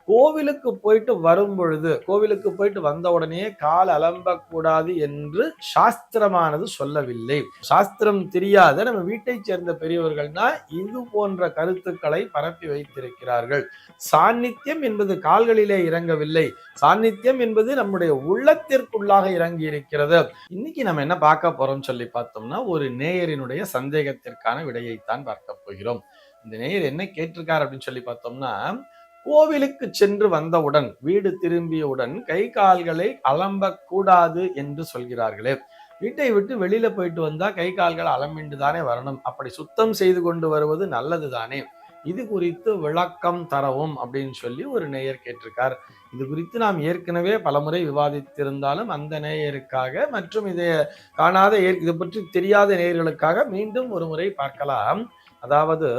கோவிலுக்கு போயிட்டு வரும் பொழுது, கோவிலுக்கு போயிட்டு வந்த உடனே கால் அலம்பக்கூடாது என்று சாஸ்திரமானது சொல்லவில்லை. சாஸ்திரம் தெரியாத நம்ம வீட்டைச் சேர்ந்த பெரியவர்கள் தான் இது போன்ற கருத்துக்களை பரப்பி வைத்திருக்கிறார்கள். சாநித்தியம் என்பது கால்களிலே இறங்கவில்லை, சாநித்தியம் என்பது நம்முடைய உள்ளத்திற்குள்ளாக இறங்கி இருக்கிறது. இன்னைக்கு நம்ம என்ன பார்க்க போறோம் சொல்லி பார்த்தோம்னா, ஒரு நேயரினுடைய சந்தேகத்திற்கான விடையைத்தான் பார்க்க போகிறோம். இந்த நேயர் என்ன கேட்டிருக்கார் அப்படின்னு சொல்லி பார்த்தோம்னா, கோவிலுக்கு சென்று வந்தவுடன் வீடு திரும்பியவுடன் கை கால்களை அலம்பக்கூடாது என்று சொல்கிறார்களே, வீட்டை விட்டு வெளியில போயிட்டு வந்தா கை கால்கள் அலம்பிண்டு தானே வரணும், அப்படி சுத்தம் செய்து கொண்டு வருவது நல்லது தானே, இது குறித்து விளக்கம் தரவும் அப்படின்னு சொல்லி ஒரு நேயர் கேட்டிருக்கார். இது குறித்து நாம் ஏற்கனவே பலமுறை விவாதித்திருந்தாலும் அந்த நேயருக்காக மற்றும் இதை காணாத இதை பற்றி தெரியாத நேயர்களுக்காக மீண்டும் ஒரு முறை பார்க்கலாம். அதாவது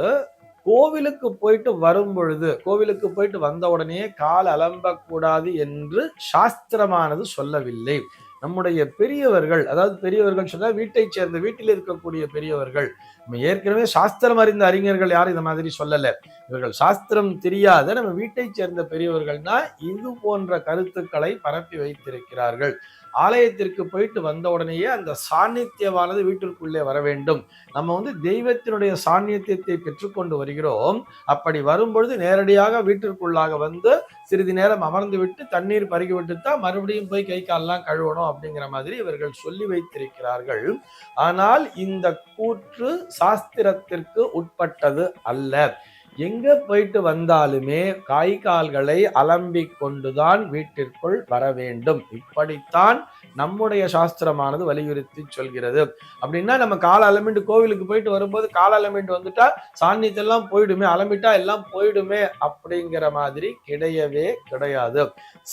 கோவிலுக்கு போயிட்டு வரும் பொழுது, கோவிலுக்கு போயிட்டு வந்த உடனே கால் அலம்பக்கூடாது என்று சாஸ்திரமானது சொல்லவில்லை. நம்முடைய பெரியவர்கள், அதாவது பெரியவர்கள் சொன்னா வீட்டை சேர்ந்த வீட்டில் இருக்கக்கூடிய பெரியவர்கள், நம்ம ஏற்கனவே சாஸ்திரம் அறிந்த அறிஞர்கள் யாரும் இந்த மாதிரி சொல்லல. இவர்கள் சாஸ்திரம் தெரியாத நம்ம வீட்டை சேர்ந்த பெரியவர்கள் தான் இது போன்ற கருத்துக்களை பரப்பி வைத்திருக்கிறார்கள். ஆலயத்திற்கு போயிட்டு வந்த உடனேயே அந்த சாநித்தியமானது வீட்டிற்குள்ளே வர வேண்டும். நம்ம தெய்வத்தினுடைய சாநித்தியத்தை பெற்றுக்கொண்டு வருகிறோம். அப்படி வரும்பொழுது நேரடியாக வீட்டிற்குள்ளாக வந்து சிறிது நேரம் அமர்ந்து விட்டு தண்ணீர் பருகி விட்டு தான் மறுபடியும் போய் கை கால்லாம் கழுவணும் அப்படிங்கிற மாதிரி இவர்கள் சொல்லி வைத்திருக்கிறார்கள். ஆனால் இந்த கூற்று சாஸ்திரத்திற்கு உட்பட்டது அல்ல. எங்க போயிட்டு வந்தாலுமே கை கால்களை அலம்பிக் கொண்டுதான் வீட்டிற்குள் வர வேண்டும். இப்படித்தான் நம்முடைய சாஸ்திரமானது வலியுறுத்தி சொல்கிறது. அப்படின்னா நம்ம கால அலம்பிட்டு கோவிலுக்கு போயிட்டு வரும்போது கால அலம்பிட்டு வந்துட்டா சாநித்தியெல்லாம் போயிடுமே, அலம்பிட்டா எல்லாம் போயிடுமே அப்படிங்கிற மாதிரி கிடையவே கிடையாது.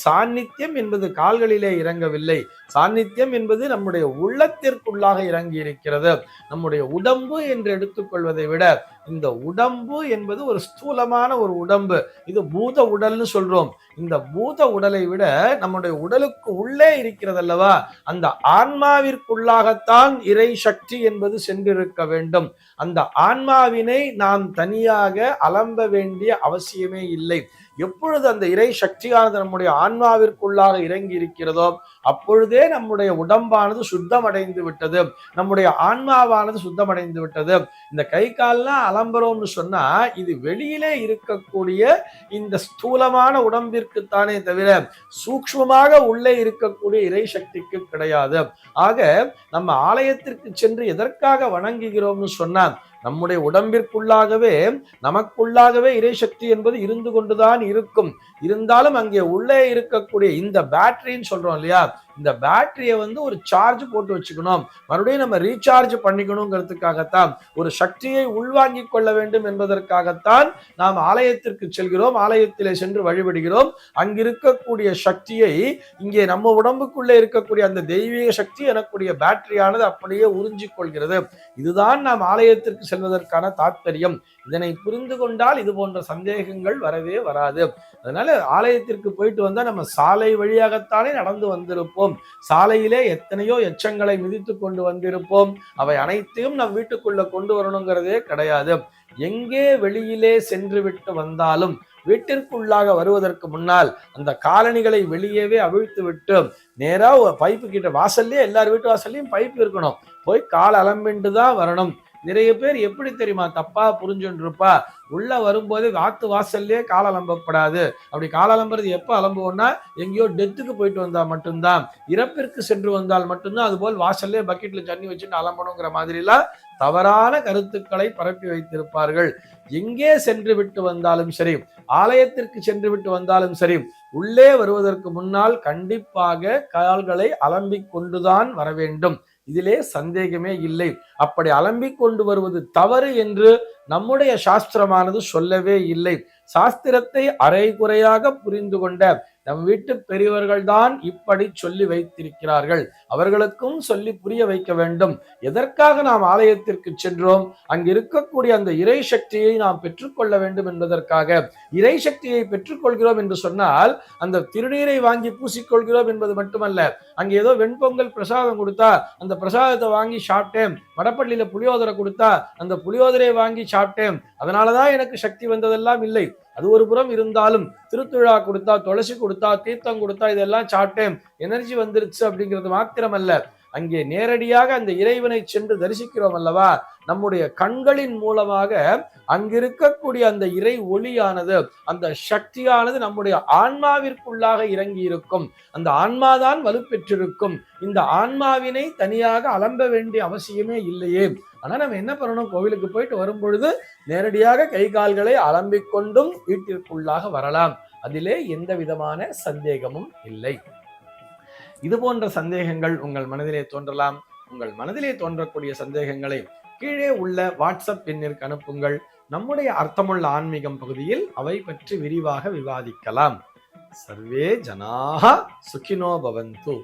சாநித்தியம் என்பது கால்களிலே இறங்கவில்லை, சாநித்தியம் என்பது நம்முடைய உள்ளத்திற்குள்ளாக இறங்கி இருக்கிறது. நம்முடைய உடம்பு என்று எடுத்துக்கொள்வதை விட இந்த உடம்பு என்பது ஒரு ஸ்தூலமான ஒரு உடம்பு. இது பூத உடல்னு சொல்றோம். இந்த பூத உடலை விட நம்முடைய உடலுக்கு உள்ளே இருக்கிறது அல்லவா, அந்த ஆன்மாவிற்குள்ளாகத்தான் இறை சக்தி என்பது சென்றிருக்க வேண்டும். அந்த ஆன்மாவினை நாம் தனியாக அலம்ப வேண்டிய அவசியமே இல்லை. எப்பொழுது அந்த இறை சக்தியானது நம்முடைய ஆன்மாவிற்குள்ளாக இறங்கி இருக்கிறதோ அப்பொழுதே நம்முடைய உடம்பானது சுத்தமடைந்து விட்டது, நம்முடைய ஆன்மாவானது சுத்தமடைந்து விட்டது. இந்த கை கால்லாம் அலம்புறோம்னு சொன்னா இது வெளியிலே இருக்கக்கூடிய இந்த ஸ்தூலமான உடம்பிற்குத்தானே தவிர சூக்ஷ்மமாக உள்ளே இருக்கக்கூடிய இறை சக்திக்கு கிடையாது. ஆக நம்ம ஆலயத்திற்கு சென்று எதற்காக வணங்குகிறோம்னு சொன்னா நம்முடைய உடம்பிற்குள்ளாகவே நமக்குள்ளாகவே இறைசக்தி என்பது இருந்து கொண்டுதான் இருக்கும். இருந்தாலும் அங்கே உள்ளே இருக்கக்கூடிய இந்த பேட்டரின்னு சொல்றோம் இல்லையா, இந்த பேட்டரியை ஒரு சார்ஜ் போட்டு வச்சுக்கணும், மறுபடியும் நம்ம ரீசார்ஜ் பண்ணிக்கணுங்கிறதுக்காகத்தான், ஒரு சக்தியை உள்வாங்கிக் கொள்ள வேண்டும் என்பதற்காகத்தான் நாம் ஆலயத்திற்கு செல்கிறோம், ஆலயத்திலே சென்று வழிபடுகிறோம். அங்கிருக்கக்கூடிய சக்தியை இங்கே நம்ம உடம்புக்குள்ளே இருக்கக்கூடிய அந்த தெய்வீக சக்தி எனக்கூடிய பேட்டரியானது அப்படியே உறிஞ்சிக் கொள்கிறது. இதுதான் நாம் ஆலயத்திற்கு செல்வதற்கான தாற்பயம். இதனை புரிந்து கொண்டால் இது போன்ற சந்தேகங்கள் வரவே வராது. அதனால ஆலயத்திற்கு போயிட்டு வந்தா நம்ம சாலை வழியாகத்தானே நடந்து வந்திருப்போம், சாலையிலே எத்தனையோ எச்சங்களை மிதித்து கொண்டு வந்திருப்போம். அவை அனைத்தையும் நம் வீட்டுக்குள்ள கொண்டு வரணுங்கிறதே கிடையாது. எங்கே வெளியிலே சென்று விட்டு வந்தாலும் வீட்டிற்குள்ளாக வருவதற்கு முன்னால் அந்த காலணிகளை வெளியவே அவிழ்த்து விட்டு நேரா பைப்பு கிட்ட, வாசல்லே எல்லார் வீட்டு வாசல்லையும் பைப்பு இருக்கணும், போய் கால் அலம்பிண்டு தான் வரணும். நிறைய பேர் எப்படி தெரியுமா தப்பா புரிஞ்சுட்டு இருப்பா, உள்ள வரும்போது வாத்து வாசல்லே கால் அலம்பப்படாது. அப்படி கால் அலம்புறது எப்ப அலம்புவோம்னா எங்கேயோ டெத்துக்கு போயிட்டு வந்தா மட்டும்தான், இறப்பிற்கு சென்று வந்தால் மட்டும்தான் அதுபோல் வாசல்லே பக்கெட்ல தண்ணி வச்சுட்டு அலம்பணுங்கிற மாதிரி எல்லாம் தவறான கருத்துக்களை பரப்பி வைத்திருப்பார்கள். எங்கே சென்று விட்டு வந்தாலும் சரி, ஆலயத்திற்கு சென்று விட்டு வந்தாலும் சரி, உள்ளே வருவதற்கு முன்னால் கண்டிப்பாக கால்களை அலம்பிக் கொண்டுதான் வர வேண்டும். இதிலே சந்தேகமே இல்லை. அப்படி அலம்பிக் கொண்டு வருவது தவறு என்று நம்முடைய சாஸ்திரமானது சொல்லவே இல்லை. சாஸ்திரத்தை அரைகுறையாக புரிந்து கொண்ட நம் வீட்டு பெரியவர்கள் தான் இப்படி சொல்லி வைத்திருக்கிறார்கள். அவர்களுக்கும் சொல்லி புரிய வைக்க வேண்டும். எதற்காக நாம் ஆலயத்திற்கு சென்றோம், அங்கு இருக்கக்கூடிய அந்த இறை சக்தியை நாம் பெற்றுக்கொள்ள வேண்டும் என்பதற்காக. இறை சக்தியை பெற்றுக்கொள்கிறோம் என்று சொன்னால் அந்த திருநீரை வாங்கி பூசிக்கொள்கிறோம் என்பது மட்டுமல்ல, அங்கே ஏதோ வெண்பொங்கல் பிரசாதம் கொடுத்தா அந்த பிரசாதத்தை வாங்கி சாப்பிட்டேன், வடப்பள்ளியில புளியோதரை கொடுத்தா அந்த புளியோதரை வாங்கி சாப்பிட்டேன், அதனாலதான் எனக்கு சக்தி வந்ததெல்லாம் இல்லை. அது ஒரு புறம் இருந்தாலும் திருத்துழா கொடுத்தா, துளசி கொடுத்தா, தீர்த்தம் கொடுத்தா இதெல்லாம் சாப்பிட்டேன், எனர்ஜி வந்துருச்சு அப்படிங்கிறது மாத்திரமல்ல, அங்கே நேரடியாக அந்த இறைவனை சென்று தரிசிக்கிறோம் அல்லவா, நம்முடைய கண்களின் மூலமாக அங்கிருக்கக்கூடிய அந்த இறை ஒளியானது, அந்த சக்தியானது நம்முடைய ஆன்மாவிற்குள்ளாக இறங்கி இருக்கும். அந்த ஆன்மாதான் வலுப்பெற்றிருக்கும். இந்த ஆன்மாவினை தனியாக அலம்ப வேண்டிய அவசியமே இல்லையே. ஆனா நம்ம என்ன பண்ணணும், கோவிலுக்கு போயிட்டு வரும் பொழுது நேரடியாக கை கால்களை அலம்பிக் கொண்டும் வீட்டிற்குள்ளாக வரலாம். அதிலே எந்த விதமான சந்தேகமும் இல்லை. இது போன்ற சந்தேகங்கள் உங்கள் மனதிலே தோன்றலாம். உங்கள் மனதிலே தோன்றக்கூடிய சந்தேகங்களை கீழே உள்ள வாட்ஸ்அப் எண்ணிற்கு அனுப்புங்கள். நம்முடைய அர்த்தமுள்ள ஆன்மீகம் பகுதியில் அவை பற்றி விரிவாக விவாதிக்கலாம். சர்வே ஜனாஹ சுகினோ பவந்து.